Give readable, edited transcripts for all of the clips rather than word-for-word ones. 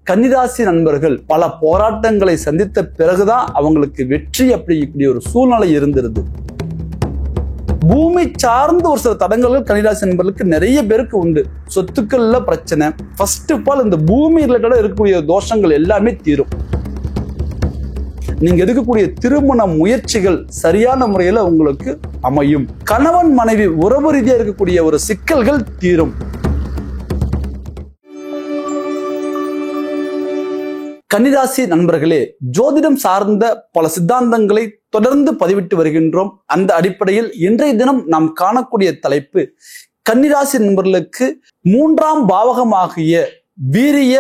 கன்னிராசி நண்பர்கள் பல போராட்டங்களை சந்தித்த பிறகுதான் அவங்களுக்கு வெற்றி அப்படிங்கக்கூடிய ஒரு சூழ்நிலை இருந்திருது. பூமி சார்ந்த ஒரு சில தடங்கல்கள் கன்னிராசி நண்பர்களுக்கு நிறைய பேருக்கு உண்டு. சொத்துக்கள்ல பிரச்சனை, ஃபர்ஸ்ட் ஆஃப் ஆல் இந்த பூமி ரிலேட்டடா இருக்கக்கூடிய தோஷங்கள் எல்லாமே தீரும். நீங்க எடுக்கக்கூடிய திருமண முயற்சிகள் சரியான முறையில உங்களுக்கு அமையும். கணவன் மனைவி உறவு ரீதியா இருக்கக்கூடிய ஒரு சிக்கல்கள் தீரும். கன்னிராசி நண்பர்களே, ஜோதிடம் சார்ந்த பல சித்தாந்தங்களை தொடர்ந்து பதிவிட்டு வருகின்றோம். அந்த அடிப்படையில் இன்றைய தினம் நாம் காணக்கூடிய தலைப்பு, கன்னிராசி நண்பர்களுக்கு 3ஆம் பாவகமாகிய வீரிய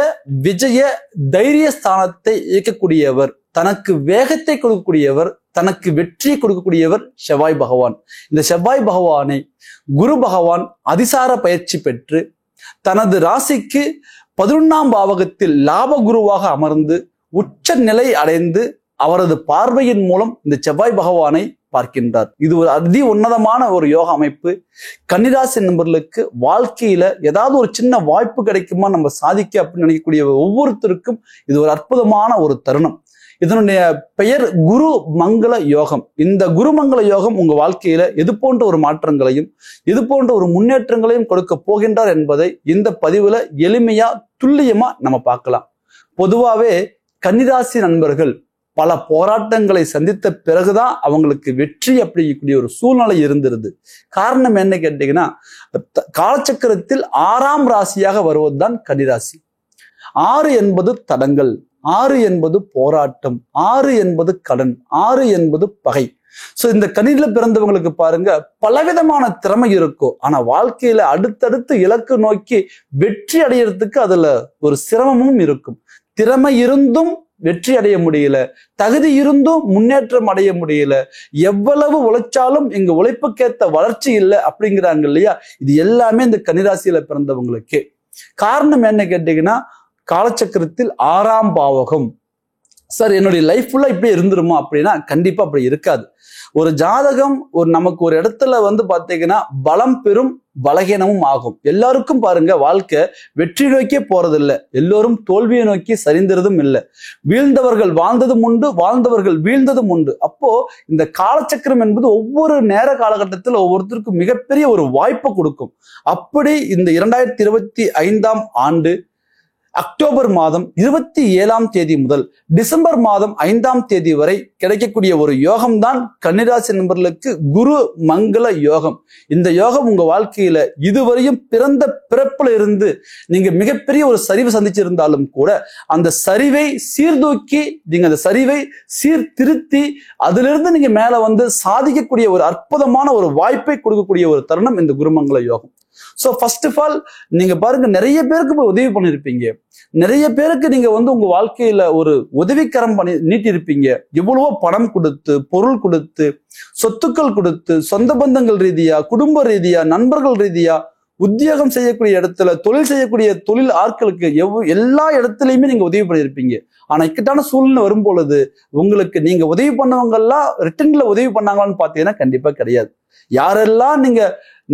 விஜய தைரிய ஸ்தானத்தை இயக்கக்கூடியவர், தனக்கு வேகத்தை கொடுக்கக்கூடியவர், தனக்கு வெற்றியை கொடுக்கக்கூடியவர் செவ்வாய் பகவான். இந்த செவ்வாய் பகவானை குரு பகவான் அதிசார பயிற்சி பெற்று தனது ராசிக்கு 11ஆம் பாவகத்தில் லாப குருவாக அமர்ந்து உச்ச நிலை அடைந்து அவரது பார்வையின் மூலம் இந்த செவ்வாய் பகவானை பார்க்கின்றார். இது ஒரு அதி உன்னதமான ஒரு யோக அமைப்பு. கன்னிராசி நண்பர்களுக்கு வாழ்க்கையில ஏதாவது ஒரு சின்ன வாய்ப்பு கிடைக்குமா நம்ம சாதிக்க அப்படின்னு நினைக்கக்கூடிய ஒவ்வொருத்தருக்கும் இது ஒரு அற்புதமான ஒரு தருணம். இதனுடைய பெயர் குரு மங்கள யோகம். இந்த குரு மங்கள யோகம் உங்க வாழ்க்கையில எது போன்ற ஒரு மாற்றங்களையும் எது போன்ற ஒரு முன்னேற்றங்களையும் கொடுக்க போகின்றார் என்பதை இந்த பதிவுல எளிமையா துல்லியமா நம்ம பார்க்கலாம். பொதுவாவே கன்னிராசி நண்பர்கள் பல போராட்டங்களை சந்தித்த பிறகுதான் அவங்களுக்கு வெற்றி அப்படிங்கக்கூடிய ஒரு சூழ்நிலை இருந்திருது. காரணம் என்ன கேட்டீங்கன்னா, காலச்சக்கரத்தில் 6ஆம் ராசியாக வருவதுதான் கன்னிராசி. 6 என்பது தடங்கள், 6 என்பது போராட்டம், 6 என்பது கடன், 6 என்பது பகை. சோ இந்த கன்னியில பிறந்தவங்களுக்கு பாருங்க, பலவிதமான திறமை இருக்கும். ஆனா வாழ்க்கையில அடுத்தடுத்து இலக்கு நோக்கி வெற்றி அடையிறதுக்கு அதுல ஒரு சிரமமும் இருக்கும். திறமை இருந்தும் வெற்றி அடைய முடியல, தகுதி இருந்தும் முன்னேற்றம் அடைய முடியல, எவ்வளவு உழைச்சாலும் எங்க உழைப்புக்கேத்த வளர்ச்சி இல்லை அப்படிங்கிறாங்க இல்லையா. இது எல்லாமே இந்த கன்னிராசியில பிறந்தவங்களுக்கு. காரணம் என்ன கேட்டீங்கன்னா, காலச்சக்கரத்தில் 6ஆம் பாவகம். சார் என்னுடைய லைஃப் ஃபுல்லா இப்படி இருந்துருமா அப்படின்னா கண்டிப்பா அப்படி இருக்காது. ஒரு ஜாதகம் நமக்கு ஒரு இடத்துல பாத்தீங்கன்னா பலம் பெறும் பலகீனமும் ஆகும். எல்லாருக்கும் பாருங்க வாழ்க்கை வெற்றி நோக்கியே போறதில்லை, எல்லோரும் தோல்வியை நோக்கி சரிந்ததும் இல்லை. வீழ்ந்தவர்கள் வாழ்ந்ததும் உண்டு, வாழ்ந்தவர்கள் வீழ்ந்ததும் உண்டு. அப்போ இந்த காலச்சக்கரம் என்பது ஒவ்வொரு நேர காலகட்டத்தில் ஒவ்வொருத்தருக்கும் மிகப்பெரிய ஒரு வாய்ப்பை கொடுக்கும். அப்படி இந்த 2025ஆம் ஆண்டு அக்டோபர் மாதம் 27ஆம் தேதி முதல் டிசம்பர் மாதம் 5ஆம் தேதி வரை கிடைக்கக்கூடிய ஒரு யோகம் தான் கன்னிராசி நண்பர்களுக்கு குரு மங்கள யோகம். இந்த யோகம் உங்க வாழ்க்கையில இதுவரையும் பிறந்த பிறப்புல இருந்து நீங்க மிகப்பெரிய ஒரு சரிவு சந்திச்சிருந்தாலும் கூட அந்த சரிவை சீர்தூக்கி நீங்க அந்த சரிவை சீர்திருத்தி அதிலிருந்து நீங்க மேல சாதிக்கக்கூடிய ஒரு அற்புதமான ஒரு வாய்ப்பை கொடுக்கக்கூடிய ஒரு தருணம் இந்த குருமங்கள யோகம். சோ ஃபர்ஸ்ட் ஆஃப் ஆல் நீங்க பாருங்க, நிறைய பேருக்கு போய் உதவி பண்ணிருப்பீங்க, நிறைய பேருக்கு நீங்க உங்க வாழ்க்கையில ஒரு உதவிக்கரம் பண்ணி நீட்டிருப்பீங்க. எவ்வளவோ பணம் கொடுத்து, பொருள் கொடுத்து, சொத்துக்கள் கொடுத்து, சொந்த பந்தங்கள் ரீதியா, குடும்ப ரீதியா, நண்பர்கள் ரீதியா, உத்தியோகம் செய்யக்கூடிய இடத்துல, தொழில் செய்யக்கூடிய தொழில் ஆட்களுக்கு எல்லா இடத்துலயுமே நீங்க உதவி பண்ணியிருப்பீங்க. ஆனா இக்கட்டான சூழ்நிலை வரும் பொழுது உங்களுக்கு நீங்க உதவி பண்ணவங்க எல்லாம் ரிட்டர்ன்ல உதவி பண்ணாங்களான்னு பாத்தீங்கன்னா கண்டிப்பா கிடையாது. யாரெல்லாம் நீங்க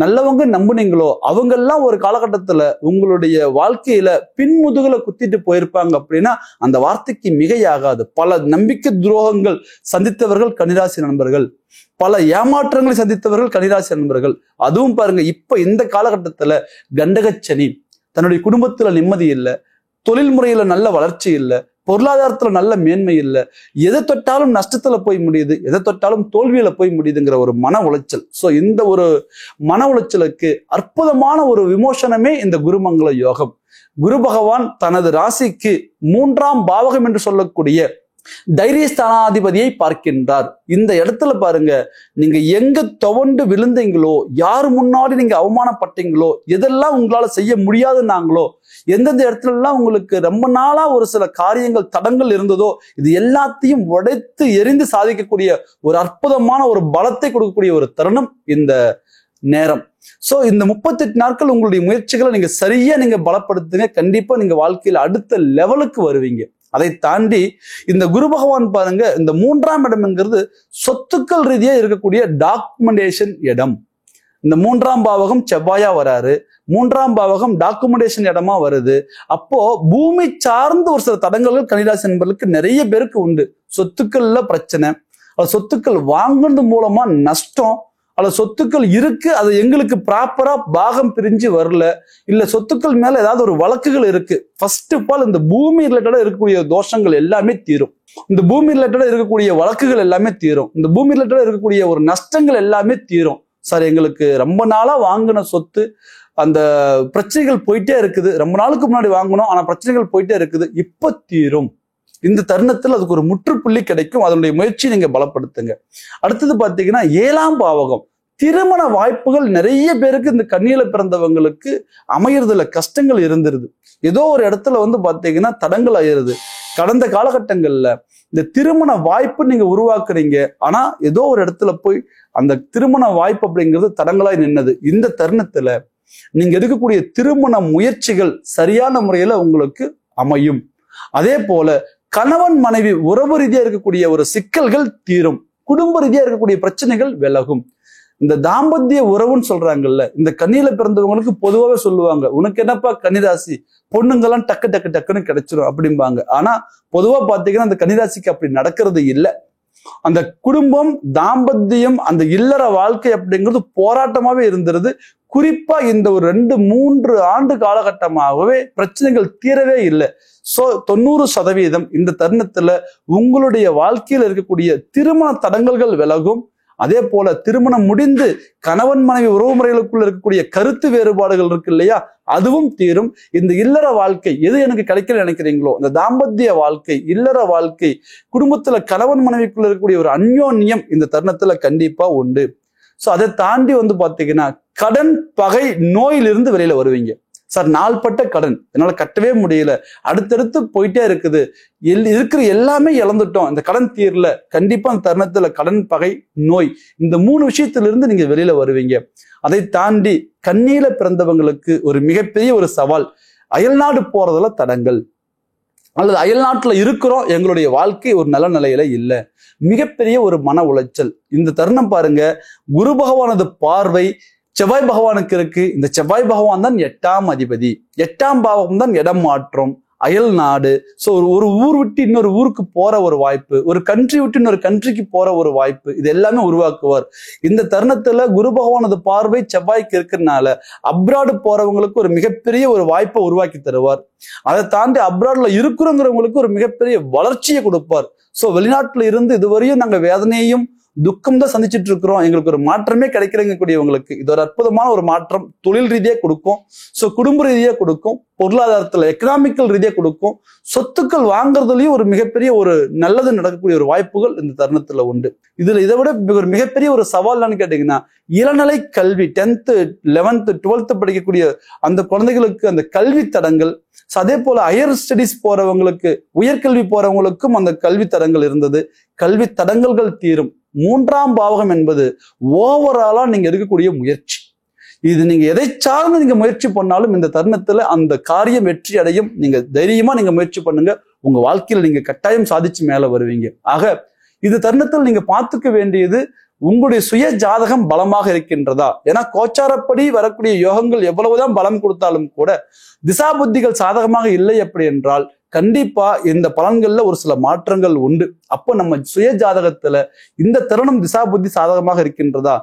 நல்லவங்க நம்புனீங்களோ அவங்க எல்லாம் ஒரு காலகட்டத்துல உங்களுடைய வாழ்க்கையில பின்முதுகுல குத்திட்டு போயிருப்பாங்க அப்படின்னா அந்த வார்த்தைக்கு மிகையாகாது. பல நம்பிக்கை துரோகங்கள் சந்தித்தவர்கள் கன்னிராசி நண்பர்கள், பல ஏமாற்றங்களை சந்தித்தவர்கள் கன்னிராசி நண்பர்கள். அதுவும் பாருங்க, இப்ப இந்த காலகட்டத்துல கண்டகச்சனி, தன்னுடைய குடும்பத்துல நிம்மதி இல்லை, தொழில் முறையில நல்ல வளர்ச்சி இல்லை, பொருளாதாரத்துல நல்ல மேன்மை இல்லை, எதை தொட்டாலும் நஷ்டத்துல போய் முடியுது, எதை தொட்டாலும் தோல்வியில போய் முடியுதுங்கிற ஒரு மன உளைச்சல். சோ இந்த ஒரு மன உளைச்சலுக்கு அற்புதமான ஒரு விமோசனமே இந்த குருமங்கள யோகம். குரு பகவான் தனது ராசிக்கு 3ஆம் பாவகம் என்று சொல்லக்கூடிய தைரியஸ்தானாதிபதியை பார்க்கின்றார். இந்த இடத்துல பாருங்க, நீங்க எங்க துவண்டு விழுந்தீங்களோ, யாரு முன்னாடி நீங்க அவமானப்பட்டீங்களோ, எதெல்லாம் உங்களால செய்ய முடியாதுன்னாங்களோ, எந்தெந்த இடத்துல எல்லாம் உங்களுக்கு ரொம்ப நாளா ஒரு சில காரியங்கள் தடங்கள் இருந்ததோ, இது எல்லாத்தையும் உடைத்து எரிந்து சாதிக்கக்கூடிய ஒரு அற்புதமான ஒரு பலத்தை கொடுக்கக்கூடிய ஒரு தருணம் இந்த நேரம். சோ இந்த 38 நாட்கள் உங்களுடைய முயற்சிகளை நீங்க சரியா நீங்க பலப்படுத்துங்க. கண்டிப்பா நீங்க வாழ்க்கையில அடுத்த லெவலுக்கு வருவீங்க. அதை தாண்டி இந்த குரு பகவான் பாருங்க, இந்த 3ஆம் இடம்ங்கிறது சொத்துக்கள் ரீதியா இருக்கக்கூடிய டாக்குமெண்டேஷன் இடம். இந்த 3ஆம் பாவகம் செவ்வாயா வராரு, 3ஆம் பாவகம் டாக்குமெண்டேஷன் இடமா வருது. அப்போ பூமி சார்ந்த ஒரு சில தடங்கல்கள் கன்னிராசி நண்பர்களுக்கு நிறைய பேருக்கு உண்டு. சொத்துக்கள்ல பிரச்சனை, சொத்துக்கள் வாங்குறது மூலமா நஷ்டம், அல்லது சொத்துக்கள் இருக்கு அது எங்களுக்கு ப்ராப்பரா பாகம் பிரிஞ்சு வரல, இல்ல சொத்துக்கள் மேல ஏதாவது ஒரு வழக்குகள் இருக்கு. ஃபர்ஸ்ட் ஆஃப் ஆல் இந்த பூமி ரிலேட்டடா இருக்கக்கூடிய தோஷங்கள் எல்லாமே தீரும். இந்த பூமி ரிலேட்டடா இருக்கக்கூடிய வழக்குகள் எல்லாமே தீரும். இந்த பூமி ரிலேட்டடா இருக்கக்கூடிய ஒரு நஷ்டங்கள் எல்லாமே தீரும். சார் எங்களுக்கு ரொம்ப நாளா வாங்கின சொத்து அந்த பிரச்சனைகள் போயிட்டே இருக்குது, ரொம்ப நாளுக்கு முன்னாடி வாங்கணும் ஆனா பிரச்சனைகள் போயிட்டே இருக்குது, இப்ப தீரும். இந்த தருணத்தில் அதுக்கு ஒரு முற்றுப்புள்ளி கிடைக்கும். அதனுடைய முயற்சி நீங்க பலப்படுத்துங்க. அடுத்தது பாத்தீங்கன்னா 7ஆம் பாவகம். திருமண வாய்ப்புகள் நிறைய பேருக்கு இந்த கன்னியில பிறந்தவங்களுக்கு அமையறதுல கஷ்டங்கள் இருந்துருது. ஏதோ ஒரு இடத்துல பாத்தீங்கன்னா தடங்கள் ஆயிருது. கடந்த காலகட்டங்கள்ல இந்த திருமண வாய்ப்பு நீங்க உருவாக்குறீங்க, ஆனா ஏதோ ஒரு இடத்துல போய் அந்த திருமண வாய்ப்பு அப்படிங்கிறது தடங்களாய் நின்னது. இந்த தருணத்துல நீங்க எடுக்கக்கூடிய திருமண முயற்சிகள் சரியான முறையில உங்களுக்கு அமையும். அதே போல கணவன் மனைவி உறவு ரீதியா இருக்கக்கூடிய ஒரு சிக்கல்கள் தீரும். குடும்ப ரீதியா இருக்கக்கூடிய பிரச்சனைகள் விலகும். இந்த தாம்பத்திய உறவுன்னு சொல்றாங்கல்ல, இந்த கன்னியில பிறந்தவங்களுக்கு பொதுவாகவே சொல்லுவாங்க, உனக்கு என்னப்பா கன்னிராசி, பொண்ணுங்கெல்லாம் டக்கு டக்கு டக்குன்னு கிடைச்சிரும் அப்படிம்பாங்க. ஆனா பொதுவா பாத்தீங்கன்னா அந்த கன்னிராசிக்கு அப்படி நடக்கிறது இல்லை. அந்த குடும்பம், தாம்பத்தியம், அந்த இல்லற வாழ்க்கை அப்படிங்கிறது போராட்டமாவே இருந்துருது. குறிப்பா இந்த ஒரு 2-3 ஆண்டு காலகட்டமாகவே பிரச்சனைகள் தீரவே இல்லை. சோ 90% இந்த தருணத்துல உங்களுடைய வாழ்க்கையில் இருக்கக்கூடிய திருமண தடங்கல்கள் விலகும். அதே போல திருமணம் முடிந்து கணவன் மனைவி உறவு முறைகளுக்குள்ள இருக்கக்கூடிய கருத்து வேறுபாடுகள் இருக்கு இல்லையா, அதுவும் தீரும். இந்த இல்லற வாழ்க்கை எது எனக்கு கிடைக்கல நினைக்கிறீங்களோ, இந்த தாம்பத்திய வாழ்க்கை, இல்லற வாழ்க்கை, குடும்பத்துல கணவன் மனைவிக்குள்ள இருக்கக்கூடிய ஒரு அந்யோன்யம் இந்த தருணத்துல கண்டிப்பா உண்டு. சோ அதை தாண்டி பாத்தீங்கன்னா கடன், பகை, நோயிலிருந்து வெளியில வருவீங்க. சார் நாள்பட்ட கடன் என்னால கட்டவே முடியல, அடுத்தடுத்து போயிட்டே இருக்குது, இருக்கிற எல்லாமே இழந்துட்டோம், இந்த கடன் தீரல. கண்டிப்பா அந்த தருணத்துல கடன், பகை, நோய் இந்த 3 விஷயத்திலிருந்து நீங்க வெளியில வருவீங்க. அதை தாண்டி கன்னியில பிறந்தவங்களுக்கு ஒரு மிகப்பெரிய ஒரு சவால், அயல்நாடு போறதுல தடங்கள், அல்லது அயல்நாட்டுல இருக்கிறோம், எங்களுடைய வாழ்க்கை ஒரு நல்ல நிலையில இல்லை, மிகப்பெரிய ஒரு மன உளைச்சல். இந்த தருணம் பாருங்க, குரு பகவானது பார்வை செவ்வாய் பகவானுக்கு இருக்கு. இந்த செவ்வாய் பகவான் தான் 8ஆம் அதிபதி. 8ஆம் பாவம் தான் இடம் மாற்றம், அயல் நாடு. சோ ஒரு ஊர் விட்டு இன்னொரு ஊருக்கு போற ஒரு வாய்ப்பு, ஒரு கண்ட்ரி விட்டு இன்னொரு கண்ட்ரிக்கு போற ஒரு வாய்ப்பு, இது எல்லாமே உருவாக்குவார். இந்த தருணத்துல குரு பகவானது பார்வை செவ்வாய்க்கு இருக்கிறதுனால அப்ராடு போறவங்களுக்கு ஒரு மிகப்பெரிய ஒரு வாய்ப்பை உருவாக்கி தருவார். அதை தாண்டி அப்ராட்ல இருக்கிறவங்களுக்கு ஒரு மிகப்பெரிய வளர்ச்சியை கொடுப்பார். சோ வெளிநாட்டுல இருந்து இதுவரையும் நாங்க வேதனையும் துக்கம் தான் சந்திச்சுட்டு இருக்கிறோம், எங்களுக்கு ஒரு மாற்றமே கிடைக்கிறங்க கூடியவங்களுக்கு இது ஒரு அற்புதமான ஒரு மாற்றம் தொழில் ரீதியா கொடுக்கும். சோ குடும்ப ரீதியா கொடுக்கும், பொருளாதாரத்துல எக்கனாமிக்கல் ரீதியா கொடுக்கும், சொத்துக்கள் வாங்குறதுலயும் ஒரு மிகப்பெரிய ஒரு நல்லது நடக்கக்கூடிய ஒரு வாய்ப்புகள் இந்த தருணத்துல உண்டு. இதுல இதை விட ஒரு மிகப்பெரிய ஒரு சவால்னு கேட்டீங்கன்னா இளநிலை கல்வி, 10th 11th 12th படிக்கக்கூடிய அந்த குழந்தைகளுக்கு அந்த கல்வி தடங்கள். அதே போல ஹையர் ஸ்டடிஸ் போறவங்களுக்கு, உயர்கல்வி போறவங்களுக்கும் அந்த கல்வி தடங்கள் இருந்தது. கல்வி தடங்கல்கள் தீரும். 3ஆம் பாவகம் என்பது ஓவராலா நீங்க எடுக்கக்கூடிய முயற்சி. இது நீங்க எதை சார்ந்து நீங்க முயற்சி பண்ணாலும் இந்த தருணத்துல அந்த காரியம் வெற்றி அடையும். நீங்க தைரியமா நீங்க முயற்சி பண்ணுங்க, உங்க வாழ்க்கையில நீங்க கட்டாயம் சாதிச்சு மேல வருவீங்க. ஆக இந்த தருணத்தில் நீங்க பார்த்துக்க வேண்டியது உங்களுடைய சுய ஜாதகம் பலமாக இருக்கின்றதா. ஏன்னா கோச்சாரப்படி வரக்கூடிய யோகங்கள் எவ்வளவுதான் பலம் கொடுத்தாலும் கூட திசா புத்திகள் சாதகமாக இல்லை அப்படி என்றால் கண்டிப்பா இந்த பலன்கள்ல ஒரு சில மாற்றங்கள் உண்டு. அப்போ நம்ம சுய ஜாதகத்துல இந்த தருணம் திசா புத்தி சாதகமாக இருக்கின்றதா,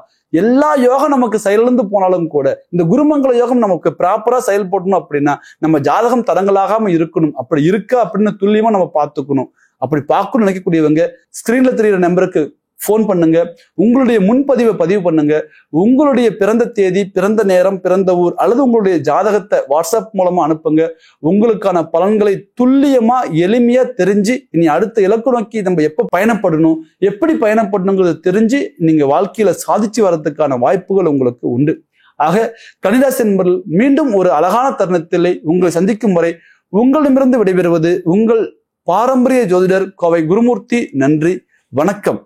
எல்லா யோகம் நமக்கு செயலிழந்து போனாலும் கூட இந்த குருமங்கள யோகம் நமக்கு ப்ராப்பரா செயல்படணும் அப்படின்னா நம்ம ஜாதகம் தடங்களாகாம இருக்கணும். அப்படி இருக்கா அப்படின்னு துல்லியமா நம்ம பார்த்துக்கணும். அப்படி பார்க்கணும்னு நினைக்கக்கூடியவங்க ஸ்கிரீன்ல தெரியுற நம்பருக்கு ஃபோன் பண்ணுங்க, உங்களுடைய முன்பதிவை பதிவு பண்ணுங்க, உங்களுடைய பிறந்த தேதி, பிறந்த நேரம், பிறந்த ஊர் அல்லது உங்களுடைய ஜாதகத்தை வாட்ஸ்அப் மூலமா அனுப்புங்க. உங்களுக்கான பலன்களை துல்லியமா எளிமையா தெரிஞ்சு இனி அடுத்த இலக்கு நோக்கி நம்ம எப்ப பயணப்படணும், எப்படி பயணப்படணுங்கிறத தெரிஞ்சு நீங்க வாழ்க்கையில சாதிச்சு வர்றதுக்கான வாய்ப்புகள் உங்களுக்கு உண்டு. ஆக கன்னிராசி நண்பர்கள் மீண்டும் ஒரு அழகான தருணத்திலே உங்களை சந்திக்கும் வரை உங்களிடமிருந்து விடைபெறுவது உங்கள் பாரம்பரிய ஜோதிடர் கோவை குருமூர்த்தி. நன்றி, வணக்கம்.